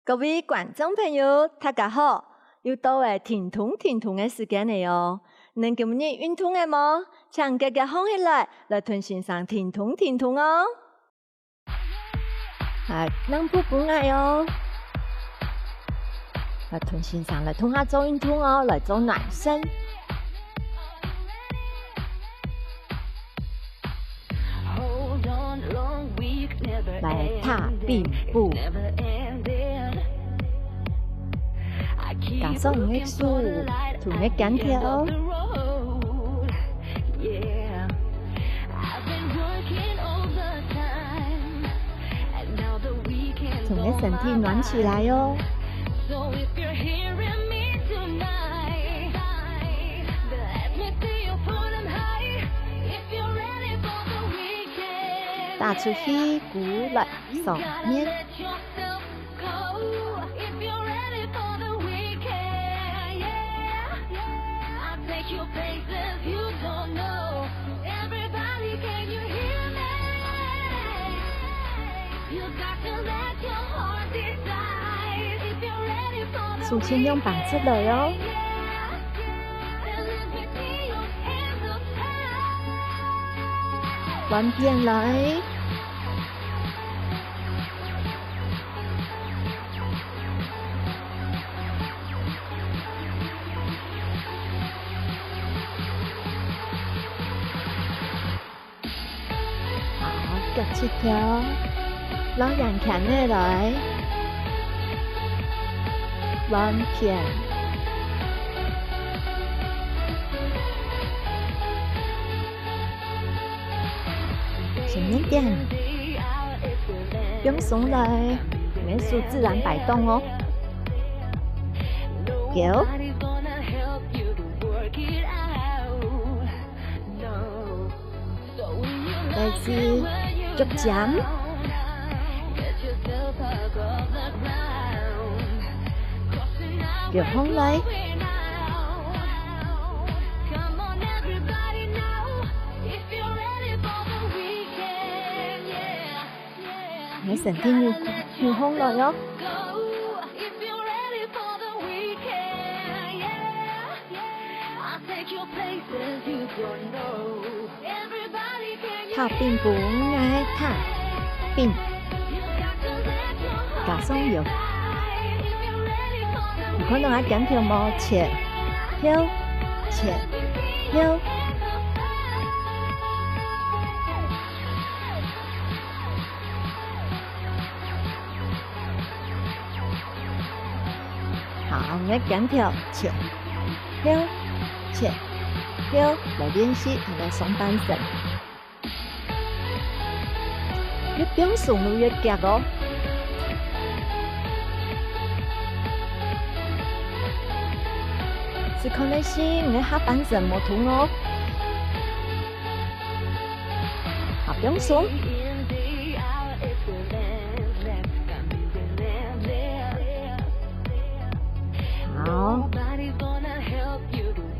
各位观众朋友，大家好！又到了停通的时间了哟。恁今日运动了吗？请大家放起来，来同欣赏停通哦。咱不爱哦。来同欣赏，来同下做运动哦，来做暖身。来踏并步。加上的数，同一间条。从你身体暖起来哟。打出屁股来上面。手先用板子了哟。弯边来。好，脚七条，老眼看的来。弯片，前面点，用松来，元素自然摆动哦。九，再次脚尖。脚放来，你身體要放來喲。踏並步愛踏並，加上有。可能還減條毛前後前後，好，我減條前後前後來練習我的上半身，越變鬆就越夾哦。是可能是我下半身冇痛哦，好不用松。好，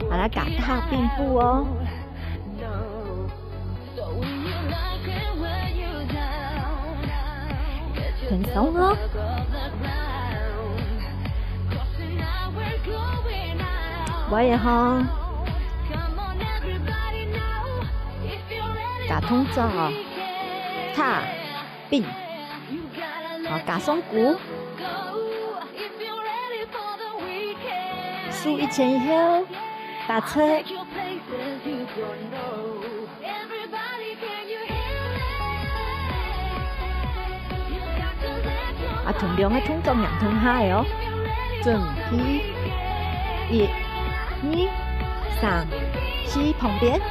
把它改踏并步哦。很松哦。我也好，加动作，踏并，好加上鼓，数一前一后，打车，同量的动作两同下哦，准备一。2、3、4旁边，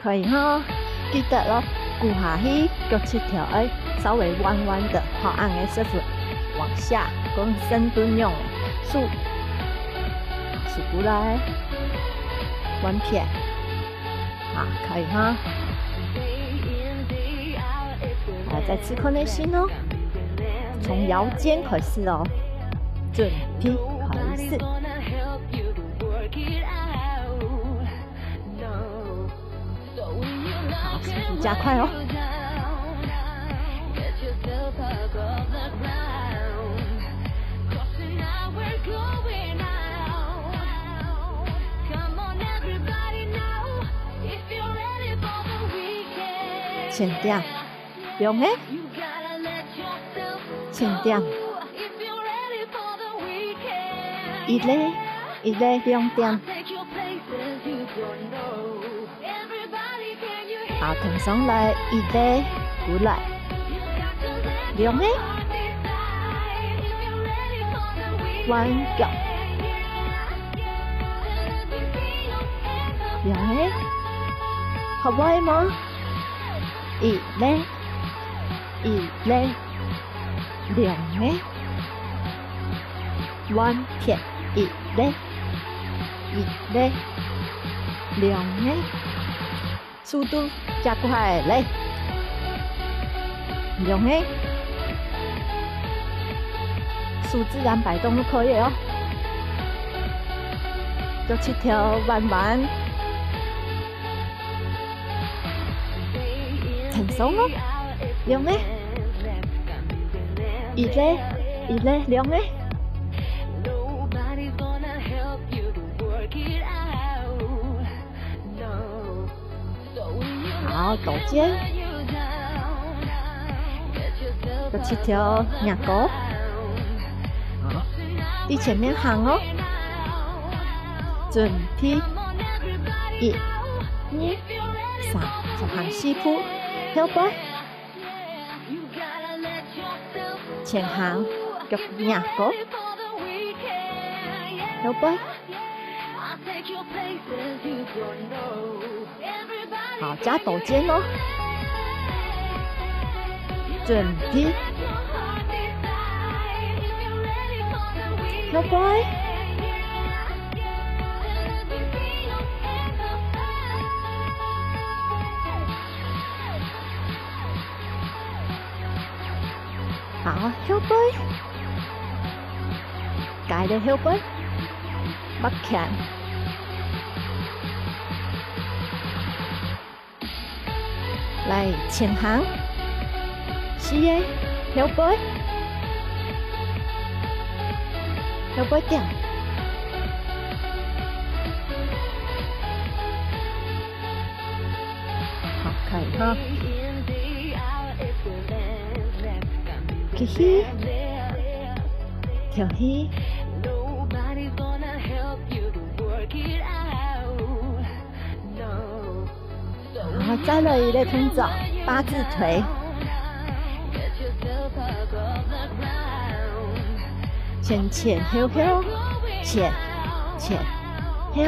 可以哈，记得咯，骨下去脚七条哎，稍微弯弯的，好按的师傅往下，跟深蹲用的，数。数过来，弯片，好，可以哈。来，再次可能性哦。从腰间开始哦，准备开始。好，速度加快哦。前点，两个，前点，一个，两点。好，腾上来，一个，过来，两个，弯脚，两个，好不好吗？一个，两个，弯片，一个，两个，速度加快来，两个，数自然摆动都可以哦，做7条弯弯。轻松哦，两个，一个，两个，好，倒肩，做7条仰角，好，第前面行哦，准备1、2、3，就行4步。腰背，前行，腳仰角，腰背，好，加抖肩哦，準備，腰背。好，腰背，改的腰背，北看，来前行，4個腰背，腰背點，好，可以哈。起起，跳起，好，再来一个动作，8字腿，前后后，前后，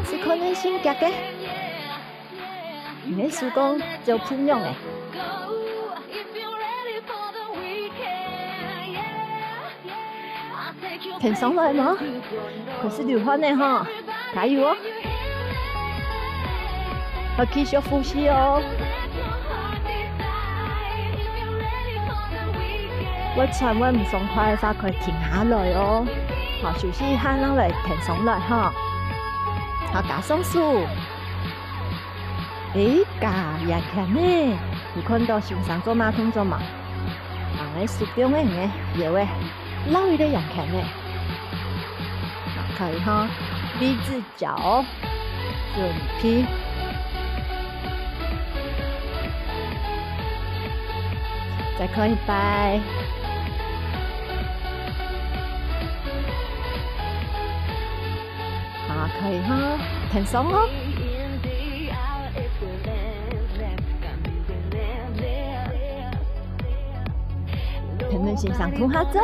是可能性格嘅。你手工就不用诶，挺上来吗？可是流汗的哈，加油哦！要继续呼吸哦。我千万唔爽快的话，可以停下来哦。好，休息一下，让来挺上来哈。好，加上速。加阳强呢？有看到上上做马桶做嘛？诶，手表诶，有诶，捞一个阳强呢。可以哈，V 字脚，准备，再可以摆，好，可以哈，挺松哦。平面线上涂下走。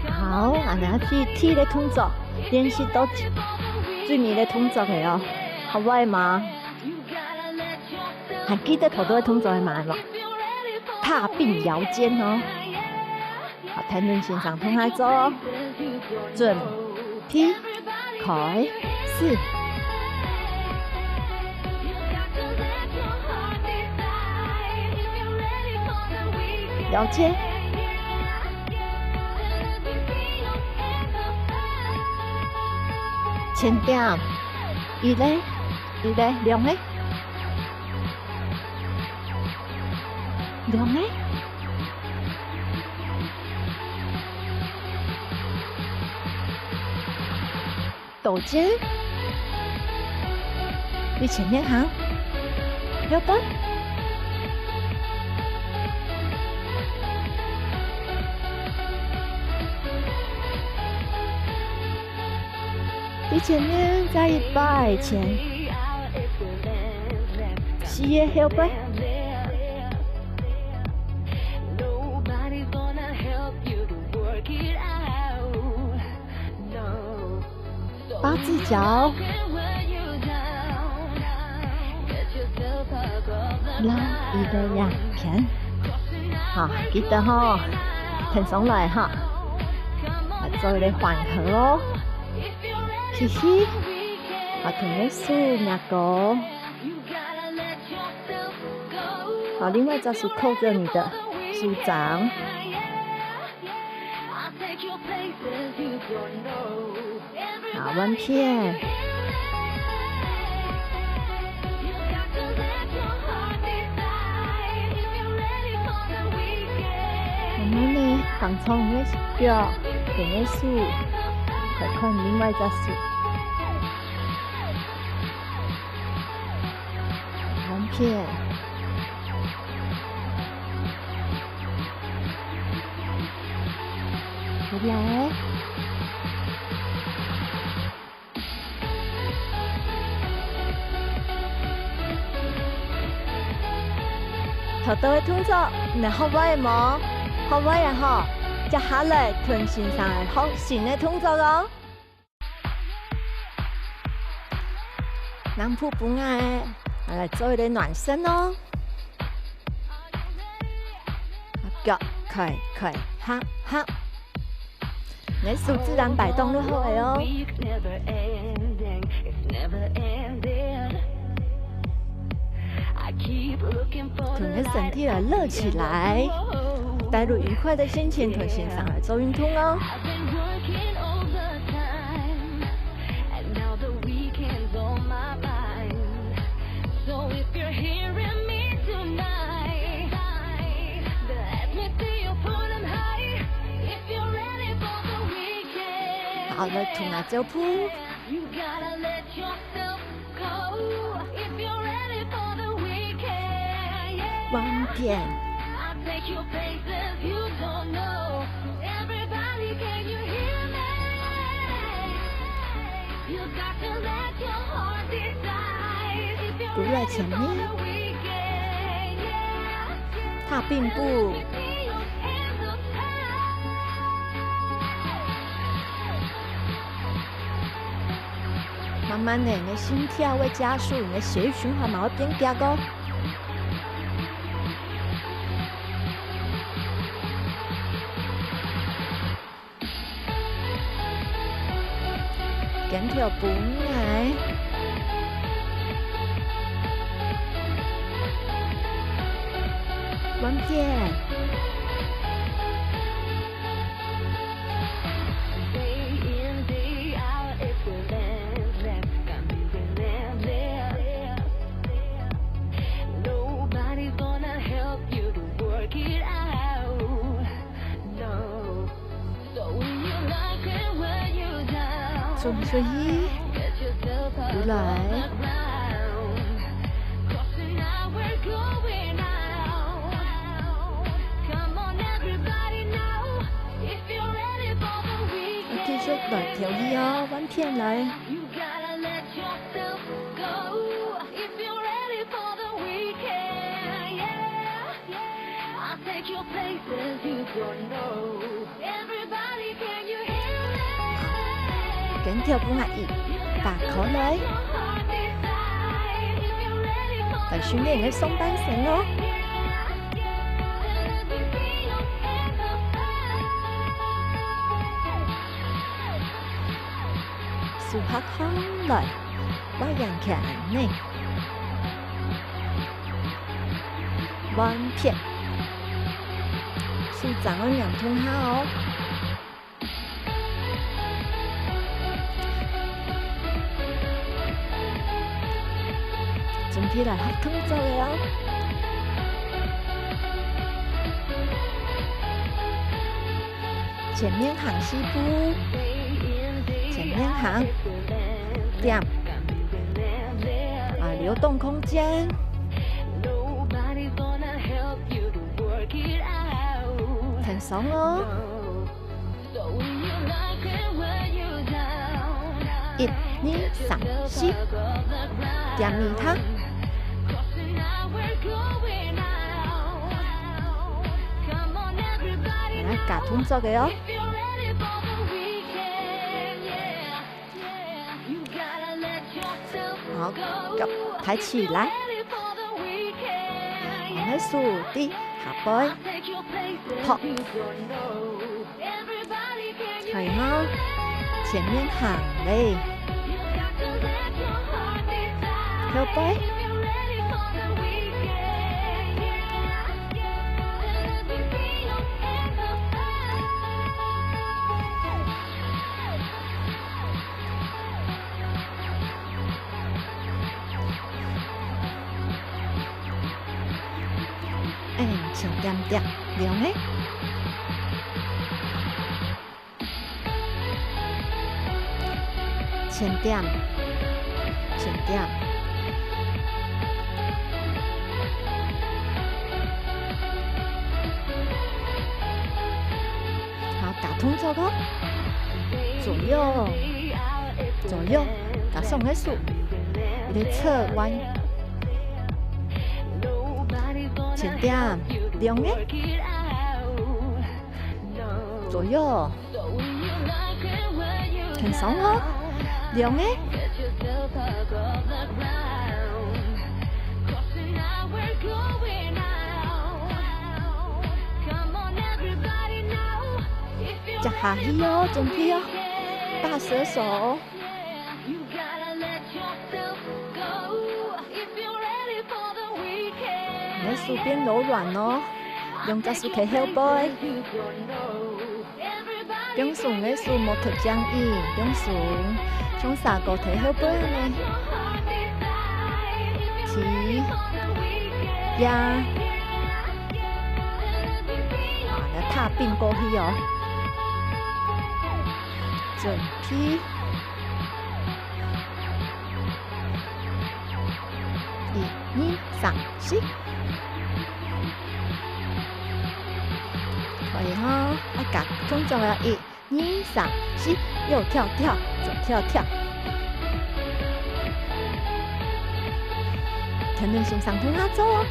好，俺哋踢嘅動作，練習到最尾嘅動作嘅哦，好唔好嘛？还記得頭都會通做係嘛？踏並搖肩哦。好，譚盾先生通下做，準備開始。搖肩，前點，一嘞，兩嘞。兩嘞，抖肩，你前面行，右邊，你前面再一擺前，四個右邊。八字腳，拉一個兩片，好，記得哈，停上來哈，做一個緩和哦，嘻嘻，好，同你數兩個，好，另外就是扣着你的手掌。好，彎片，慢慢的放鬆你的腳，跟你數，再看另外一隻手，彎片，回來。頭都會通咗，你後尾冇，後尾啊吼，接下來屯先生係好新嘅通咗咯。南瀑布愛，嚟做一個暖身咯。腳開，哈哈，你手自然擺動就好嘅哦。屯嘅身體來熱起來，帶入愉快的心情，屯先生來做運動哦。好，來屯來走鋪。彎片，鼓在前面，踏並步，慢慢的，你的心跳會加速，你的血液循環嘛會變加高。緊條本嚟，彎片，所以過來，繼續來調意哦，彎片來。緊條本係200口來，训练的上半身哦。数拍好来，我扬起安尼，弯片，数掌握两通好哦。准备来合动作的哦。前面行4步，前面行点流动空间。很松哦。1、2、3、4，点二趟。来加动作的哦。好，脚抬起来，我们数的下背，跑，可以吗？前面行嘞，后背，轻点点，亮的。前点，前点。好，打动作哦。左右，左右，打上来数，你的侧弯。前点，亮的。左右，很松哦。亮的，接下去哦，准备哦，大蛇手，你手变柔软哦，用脚手去后背。中顺的数模特僵硬，中顺从3个提后背呢，提压，要踏并过去哦，准备1、2、3、4。可以哈，加动作了1、2、3、4，右跳跳，左跳跳，肯定先上通下走哦。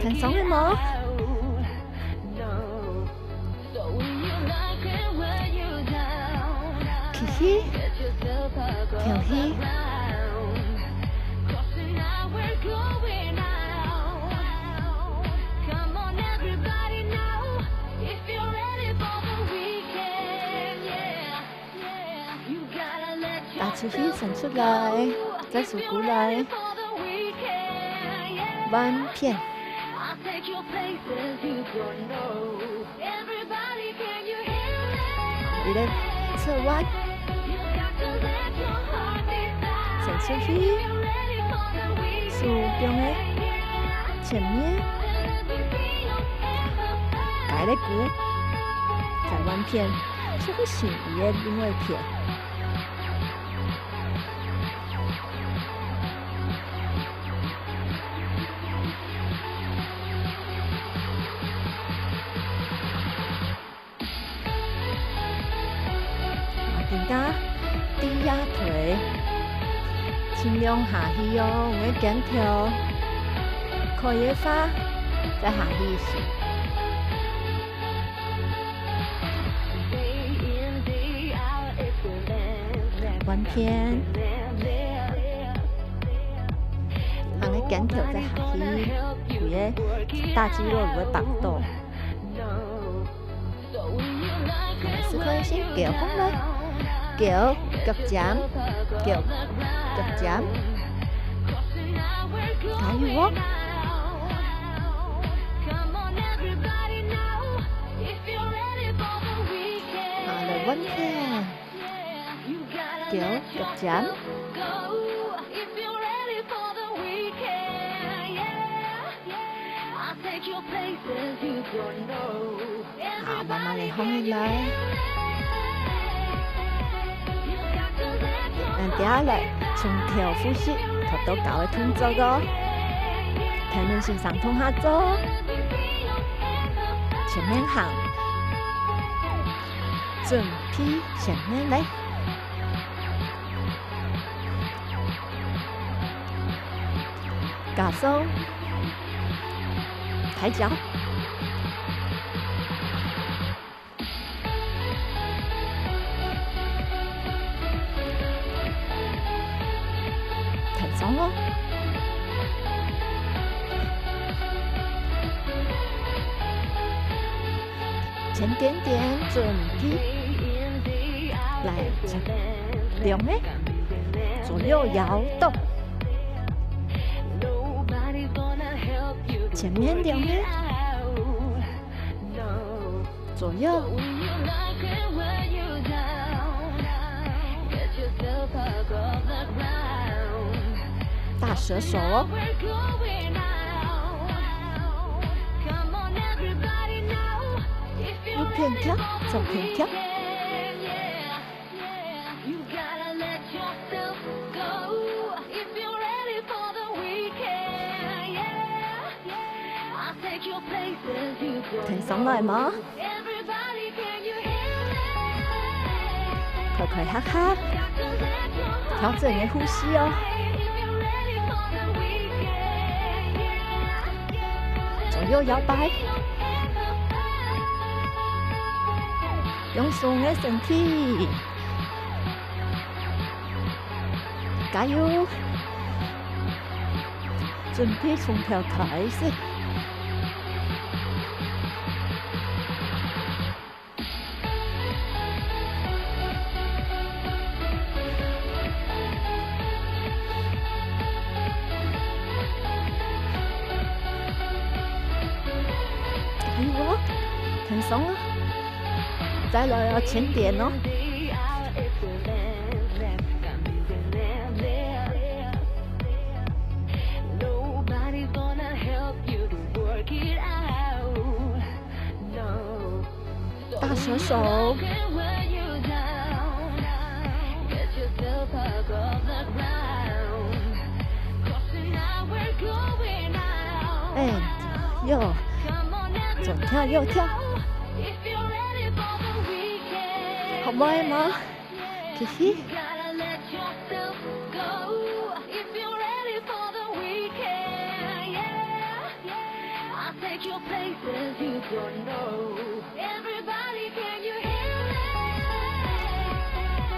很松的吗？起，跳起，打出去，伸出来，再数过来，弯片。你的侧弯，伸出去，手中的前面，改了鼓，再弯片，出现伊的另外一片。紧搭低压腿，尽量下去哦，我减条，可以发再下去时。完片，行个减条再下去，规个大肌肉会绑到。是可以先叫风来，叫脚尖，叫脚尖，加油哦！好了，稳片，叫脚尖。好，慢慢地放进来。接下来从调呼吸，头都搞的动作哦，可能是上通下做，前面行，准备前面来，加速，抬脚。松哦，前点点准备，来两个左右摇动，前面两个左右。大蛇手哦，右偏跳，左偏跳。停上来吗？快快哈哈，调整你的呼吸哦。左右摇摆，用松的身体，加油！准备从头开始。很松啊，再来要前点哦。大蛇手，哎，右，左跳右跳。好歪吗？嘻嘻。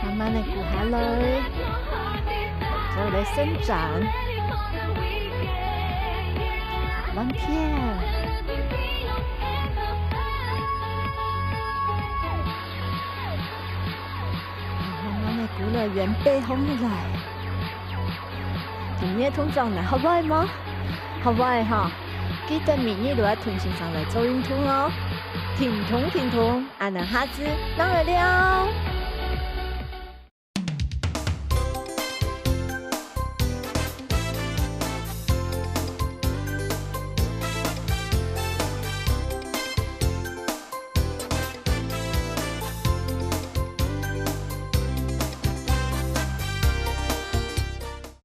慢慢地鼓下來，做你伸展，弯片。鼓了原背空起來，今日通常嚟好歪嗎？好歪哈！記得明日都要團線上嚟做運動哦。挺通，俺能哈子當然了。